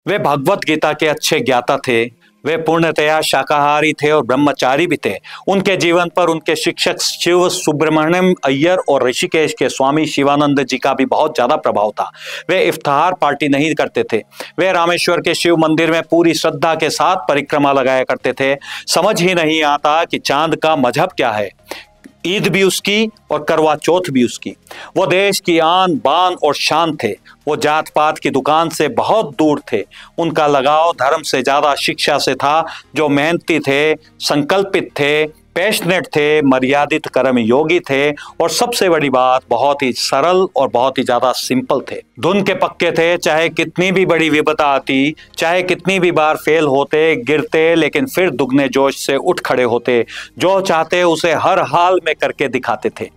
वे भगवत गीता के अच्छे ज्ञाता थे। वे पूर्णतया शाकाहारी थे और ब्रह्मचारी भी थे। उनके जीवन पर उनके शिक्षक शिव सुब्रमण्यम अय्यर और ऋषिकेश के स्वामी शिवानंद जी का भी बहुत ज्यादा प्रभाव था। वे इफ्तार पार्टी नहीं करते थे। वे रामेश्वर के शिव मंदिर में पूरी श्रद्धा के साथ परिक्रमा लगाया करते थे। समझ ही नहीं आता कि चांद का मजहब क्या है। ईद भी उसकी और करवा चौथ भी उसकी। वो देश की आन बान और शान थे। वो जात पात की दुकान से बहुत दूर थे। उनका लगाव धर्म से ज्यादा शिक्षा से था। जो मेहनती थे, संकल्पित थे, पैशनेट थे, मर्यादित कर्म योगी थे और सबसे बड़ी बात बहुत ही सरल और बहुत ही ज्यादा सिंपल थे। धुन के पक्के थे। चाहे कितनी भी बड़ी विपदा आती, चाहे कितनी भी बार फेल होते, गिरते, लेकिन फिर दुगने जोश से उठ खड़े होते। जो चाहते उसे हर हाल में करके दिखाते थे।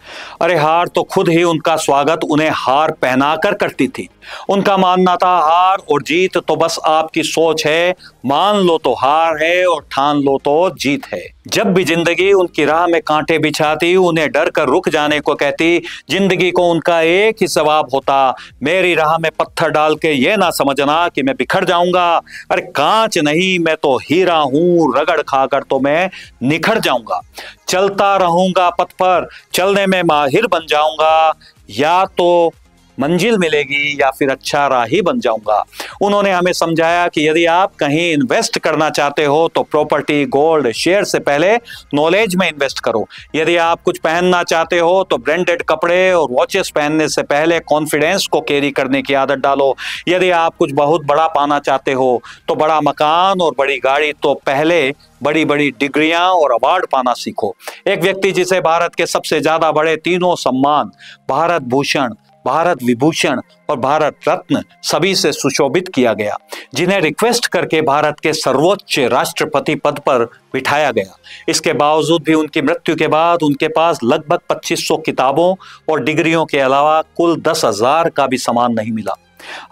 अरे हार तो खुद ही उनका स्वागत उन्हें हार पहनाकर करती थी। उनका मानना था हार और जीत तो बस आपकी सोच है। मान लो तो हार है और ठान लो तो जीत है। जब भी जिंदगी उनकी राह में कांटे बिछाती, उन्हें डर कर रुक जाने को कहती, जिंदगी को उनका एक ही जवाब होता, मेरी राह में पत्थर डाल के ये ना समझना कि मैं बिखर जाऊंगा। अरे कांच नहीं, मैं तो हीरा हूं, रगड़ खाकर तो मैं निखर जाऊंगा। चलता रहूंगा पथ पर, चलने में माहिर बन जाऊंगा। या तो मंजिल मिलेगी या फिर अच्छा राही बन जाऊंगा। उन्होंने हमें समझाया कि यदि आप कहीं इन्वेस्ट करना चाहते हो तो प्रॉपर्टी, गोल्ड, शेयर से पहले नॉलेज में इन्वेस्ट करो। यदि आप कुछ पहनना चाहते हो तो ब्रांडेड कपड़े और वॉचेस पहनने से पहले कॉन्फिडेंस को कैरी करने की आदत डालो। यदि आप कुछ बहुत बड़ा पाना चाहते हो तो बड़ा मकान और बड़ी गाड़ी तो पहले बड़ी बड़ी डिग्रियां और अवार्ड पाना सीखो। एक व्यक्ति जिसे भारत के सबसे ज्यादा बड़े तीनों सम्मान, भारत भूषण, भारत विभूषण और भारत रत्न सभी से सुशोभित किया गया, जिन्हें रिक्वेस्ट करके भारत के सर्वोच्च राष्ट्रपति पद पर बिठाया गया। इसके बावजूद भी उनकी मृत्यु के बाद उनके पास लगभग 2500 किताबों और डिग्रियों के अलावा कुल 10,000 का भी सम्मान नहीं मिला।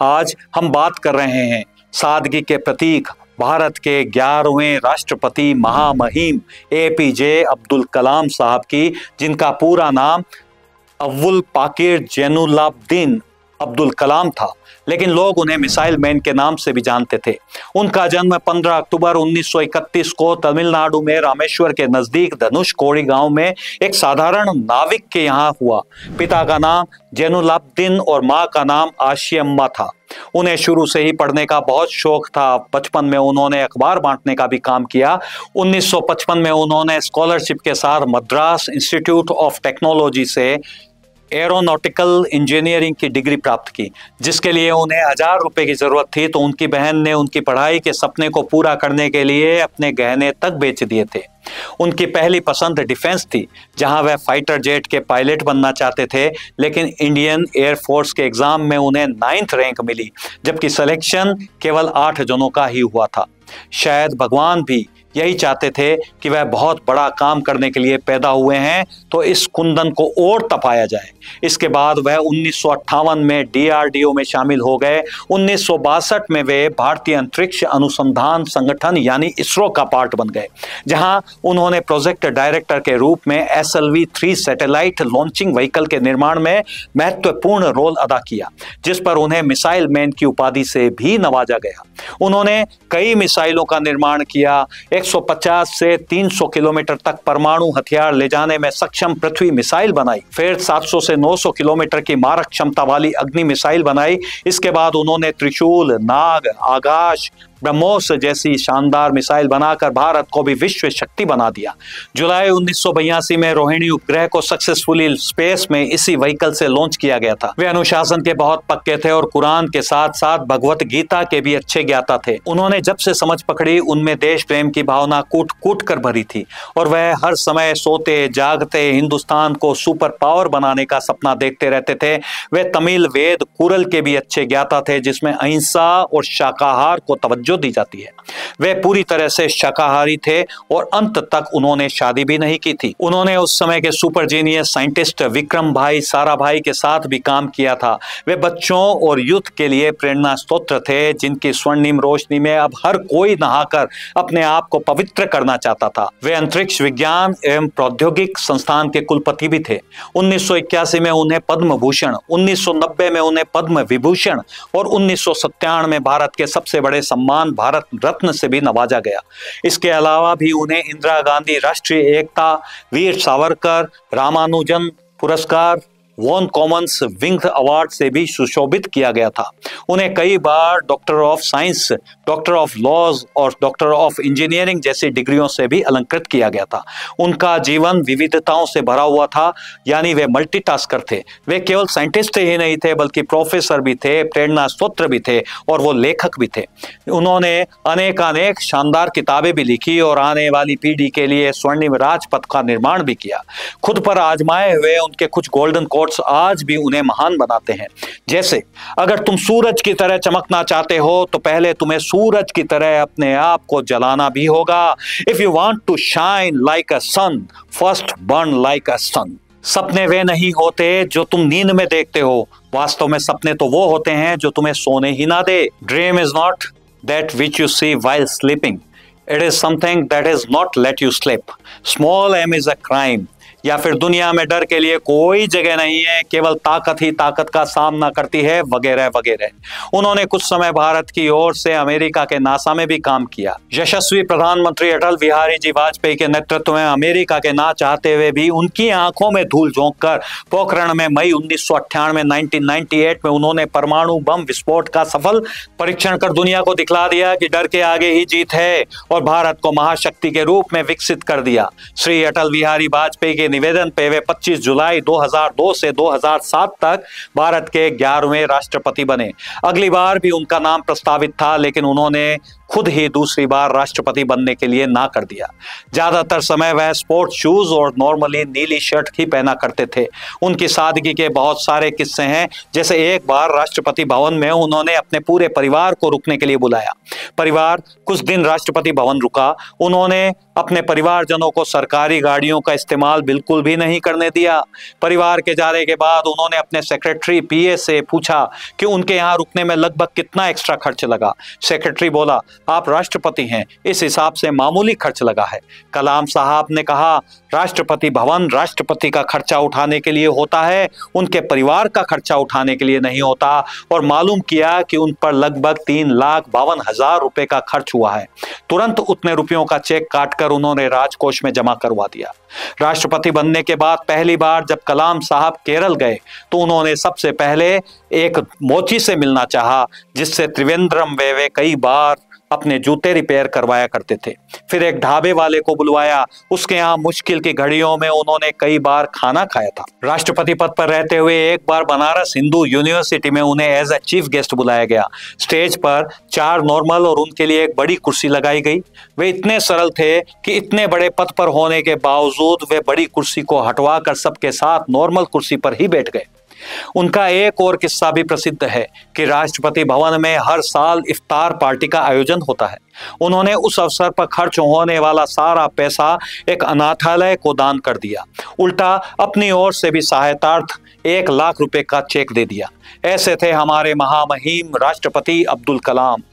आज हम बात कर रहे हैं सादगी के प्रतीक भारत के 11वें राष्ट्रपति महामहिम APJ अब्दुल कलाम साहब की, जिनका पूरा नाम अव्वुल पाकीर जैनुलाब्दीन अब्दुल कलाम था, लेकिन लोग उन्हें मिसाइल मैन के नाम से भी जानते थे। उनका जन्म 15 अक्टूबर 1931 को तमिलनाडु में रामेश्वर के नजदीक धनुषकोडी गांव में एक साधारण नाविक के यहाँ हुआ। पिता का नाम जैनुलाब्दीन और माँ का नाम आशियम्मा था। उन्हें शुरू से ही पढ़ने का बहुत शौक था। बचपन में उन्होंने अखबार बांटने का भी काम किया। 1955 में उन्होंने स्कॉलरशिप के साथ मद्रास इंस्टीट्यूट ऑफ टेक्नोलॉजी से एरोनॉटिकल इंजीनियरिंग की डिग्री प्राप्त की, जिसके लिए उन्हें 1000 रुपए की जरूरत थी। तो उनकी बहन ने उनकी पढ़ाई के सपने को पूरा करने के लिए अपने गहने तक बेच दिए थे। उनकी पहली पसंद डिफेंस थी, जहां वह फाइटर जेट के पायलट बनना चाहते थे, लेकिन इंडियन एयरफोर्स के एग्जाम में उन्हें 9th रैंक मिली, जबकि सिलेक्शन केवल 8 जनों का ही हुआ था। शायद भगवान भी यही चाहते थे कि वह बहुत बड़ा काम करने के लिए पैदा हुए हैं, तो इस कुंदन को और तपाया जाए। इसके बाद वह 1958 में DRDO में शामिल हो गए। 1962 में वे भारतीय अंतरिक्ष अनुसंधान संगठन यानी इसरो का पार्ट बन गए, जहां उन्होंने प्रोजेक्ट डायरेक्टर के रूप में SLV-3 सैटेलाइट लॉन्चिंग व्हीकल के निर्माण में महत्वपूर्ण रोल अदा किया, जिस पर उन्हें मिसाइल मैन की उपाधि से भी नवाजा गया। उन्होंने कई मिसाइलों का निर्माण किया। 150 से 300 किलोमीटर तक परमाणु हथियार ले जाने में सक्षम पृथ्वी मिसाइल बनाई। फिर 700 से 900 किलोमीटर की मारक क्षमता वाली अग्नि मिसाइल बनाई। इसके बाद उन्होंने त्रिशूल, नाग, आकाश, ब्रह्मोस जैसी शानदार मिसाइल बनाकर भारत को भी विश्व शक्ति बना दिया। जुलाई 1982 में रोहिणी उपग्रह को सक्सेसफुली स्पेस में इसी व्हीकल से लॉन्च किया गया था। वे अनुशासन के बहुत पक्के थे और कुरान के साथ साथ भगवत गीता के भी अच्छे ज्ञाता थे। उन्होंने जब से समझ पकड़ी, उनमें देश प्रेम की भावना कूट कूट कर भरी थी और वह हर समय सोते जागते हिंदुस्तान को सुपर पावर बनाने का सपना देखते रहते थे। वे तमिल वेद कुरल के भी अच्छे ज्ञाता थे, जिसमें अहिंसा और शाकाहार को तवज्जो तवज्जो दी जाती है। वे पूरी तरह से शाकाहारी थे और अंत तक उन्होंने शादी भी नहीं की थी। उन्होंने उस समय के सुपर जीनियस साइंटिस्ट विक्रम भाई साराभाई के साथ भी काम किया था। वे बच्चों और यूथ के लिए प्रेरणा स्रोत थे, जिनकी स्वर्णिम रोशनी में अब हर कोई नहाकर अपने आप को पवित्र करना चाहता था। वे अंतरिक्ष विज्ञान एवं प्रौद्योगिक संस्थान के कुलपति भी थे। 1981 में उन्हें पद्म भूषण, 1990 में उन्हें पद्म विभूषण और 1997 में भारत के सबसे बड़े सम्मान भारत रत्न से भी नवाजा गया। इसके अलावा भी उन्हें इंदिरा गांधी राष्ट्रीय एकता, वीर सावरकर, रामानुजन पुरस्कार, वॉन कॉमन्स विंग अवार्ड से भी सुशोभित किया गया था। उन्हें कई बार doctor of science, doctor of laws और डॉक्टर ऑफ इंजीनियरिंग जैसी डिग्रियों से भी अलंकृत किया गया था। उनका जीवन विविधताओं से भरा हुआ था, यानी वे मल्टीटास्कर थे। वे केवल साइंटिस्ट ही नहीं थे बल्कि प्रोफेसर भी थे, प्रेरणा स्रोत भी थे और वो लेखक भी थे। उन्होंने अनेक शानदार किताबें भी लिखी और आने वाली पीढ़ी के लिए स्वर्णिम राजपथ का निर्माण भी किया। खुद पर आजमाए हुए उनके कुछ गोल्डन कोट्स आज भी उन्हें महान बनाते हैं। जैसे, अगर तुम सूरज की तरह चमकना चाहते हो तो पहले तुम्हें सूरज की तरह अपने आप को जलाना भी होगा। If you want to shine like a sun, first burn like a sun. सपने वे नहीं होते जो तुम नींद में देखते हो, वास्तव में सपने तो वो होते हैं जो तुम्हें सोने ही ना दे। Dream is not that which you see while sleeping, it is something that is not let you sleep. Small aim is a crime, या फिर दुनिया में डर के लिए कोई जगह नहीं है, केवल ताकत ही ताकत का सामना करती है, वगैरह वगैरह। उन्होंने कुछ समय भारत की ओर से अमेरिका के नासा में भी काम किया। यशस्वी प्रधानमंत्री अटल बिहारी जी वाजपेयी के नेतृत्व में अमेरिका के ना चाहते हुए भी उनकी आंखों में धूल झोंककर पोखरण में मई 1998 में उन्होंने परमाणु बम विस्फोट का सफल परीक्षण कर दुनिया को दिखला दिया कि डर के आगे ही जीत है और भारत को महाशक्ति के रूप में विकसित कर दिया। श्री अटल बिहारी वाजपेयी के निवेदन पे वे 25 जुलाई 2002 से 2007 तक भारत के 11वें राष्ट्रपति बने। अगली बार भी उनका नाम प्रस्तावित था, लेकिन उन्होंने खुद ही दूसरी बार राष्ट्रपति बनने के लिए ना कर दिया। ज्यादातर समय वह स्पोर्ट्स शूज और नॉर्मली नीली शर्ट ही पहना करते थे। उनकी सादगी के बहुत सारे किस्से हैं, जैसे एक बार राष्ट्रपति भवन में उन्होंने अपने पूरे परिवार को रुकने के लिए बुलाया। परिवार कुछ दिन राष्ट्रपति भवन रुका। उन्होंने अपने परिवारजनों को सरकारी गाड़ियों का इस्तेमाल बिल्कुल भी नहीं करने दिया। परिवार के जाने के बाद उन्होंने अपने सेक्रेटरी पीए से पूछा कि उनके यहाँ रुकने में लगभग कितना एक्स्ट्रा खर्च लगा। सेक्रेटरी बोला, आप राष्ट्रपति हैं, इस हिसाब से मामूली खर्च लगा है। कलाम साहब ने कहा, राष्ट्रपति भवन राष्ट्रपति का खर्चा उठाने के लिए होता है, उनके परिवार का खर्चा उठाने के लिए नहीं होता। और मालूम किया कि उन पर लगभग 3,52,000 रुपए का खर्च हुआ है। तुरंत उतने रुपयों का चेक काटकर उन्होंने राजकोष में जमा करवा दिया। राष्ट्रपति बनने के बाद पहली बार जब कलाम साहब केरल गए तो उन्होंने सबसे पहले एक मोची से मिलना चाहा, जिससे त्रिवेंद्रम वे कई बार अपने जूते रिपेयर करवाया करते थे। फिर एक ढाबे वाले को बुलवाया, उसके यहाँ मुश्किल की घड़ियों में उन्होंने कई बार खाना खाया था। राष्ट्रपति पद पर रहते हुए एक बार बनारस हिंदू यूनिवर्सिटी में उन्हें एज ए चीफ गेस्ट बुलाया गया। स्टेज पर 4 नॉर्मल और उनके लिए एक बड़ी कुर्सी लगाई गई। वे इतने सरल थे कि इतने बड़े पद पर होने के बावजूद वे बड़ी कुर्सी को हटवा कर सबके साथ नॉर्मल कुर्सी पर ही बैठ गए। उनका एक और किस्सा भी प्रसिद्ध है कि राष्ट्रपति भवन में हर साल इफ्तार पार्टी का आयोजन होता है। उन्होंने उस अवसर पर खर्च होने वाला सारा पैसा एक अनाथालय को दान कर दिया। उल्टा अपनी ओर से भी सहायतार्थ 1 लाख रुपए का चेक दे दिया। ऐसे थे हमारे महामहिम राष्ट्रपति अब्दुल कलाम।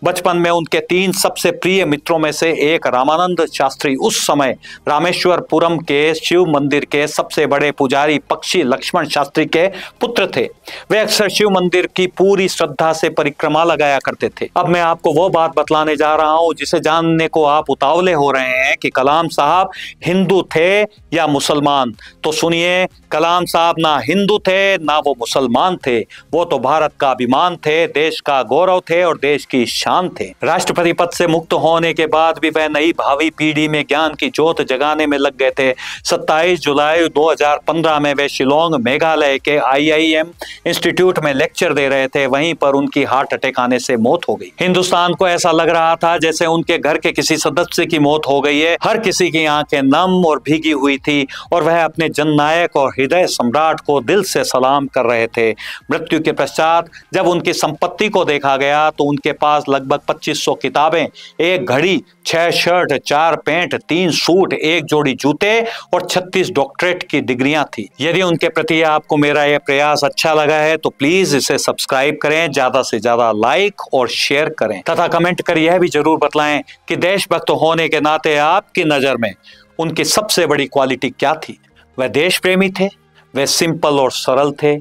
बचपन में उनके 3 सबसे प्रिय मित्रों में से एक रामानंद शास्त्री उस समय रामेश्वरपुरम के शिव मंदिर के सबसे बड़े पुजारी पक्षी लक्ष्मण शास्त्री के पुत्र थे। वे अक्सर शिव मंदिर की पूरी श्रद्धा से परिक्रमा लगाया करते थे। अब मैं आपको वो बात बतलाने जा रहा हूं जिसे जानने को आप उतावले हो रहे हैं कि कलाम साहब हिंदू थे या मुसलमान। तो सुनिए, कलाम साहब ना हिंदू थे ना वो मुसलमान थे, वो तो भारत का अभिमान थे, देश का गौरव थे और देश की शान थे। राष्ट्रपति पद से मुक्त होने के बाद भी वह नई भावी पीढ़ी में ज्ञान की ज्योत जगाने में लग गए थे। 27 जुलाई 2015 में वे शिलोंग मेघालय के IIM इंस्टीट्यूट में लेक्चर दे रहे थे। वहीं पर उनकी हार्ट अटैक आने से मौत हो गई। हिंदुस्तान को ऐसा लग रहा था जैसे उनके घर के किसी सदस्य की मौत हो गई है। हर किसी की आंखें नम और भीगी हुई थी और वह अपने जननायक और हृदय सम्राट को दिल से सलाम कर रहे थे। मृत्यु के पश्चात जब उनकी संपत्ति को देखा गया तो उनके पास पास लगभग 2500 किताबें, एक घड़ी, 6 शर्ट, 4 पैंट, 3 सूट, एक जोड़ी जूते और 36 डॉक्टरेट की डिग्रियां थी। यदि उनके प्रति आपको मेरा यह प्रयास अच्छा लगा है तो प्लीज इसे सब्सक्राइब करें, ज्यादा से ज्यादा लाइक और शेयर करें तथा कमेंट कर यह भी जरूर बतलाएं कि देशभक्त होने के नाते आपकी नजर में उनकी सबसे बड़ी क्वालिटी क्या थी। वह देश प्रेमी थे, वे सिंपल और सरल थे,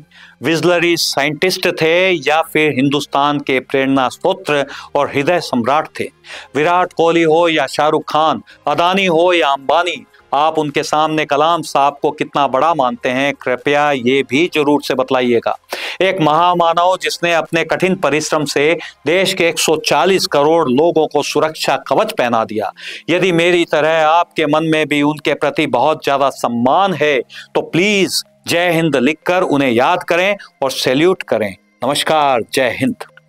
विजनरी साइंटिस्ट थे, या फिर हिंदुस्तान के प्रेरणा स्रोत और हृदय सम्राट थे। विराट कोहली हो या शाहरुख खान, अदानी हो या अंबानी, आप उनके सामने कलाम साहब को कितना बड़ा मानते हैं, कृपया ये भी जरूर से बतलाइएगा। एक महामानव जिसने अपने कठिन परिश्रम से देश के 140 करोड़ लोगों को सुरक्षा कवच पहना दिया। यदि मेरी तरह आपके मन में भी उनके प्रति बहुत ज्यादा सम्मान है तो प्लीज जय हिंद लिखकर उन्हें याद करें और सैल्यूट करें। नमस्कार, जय हिंद।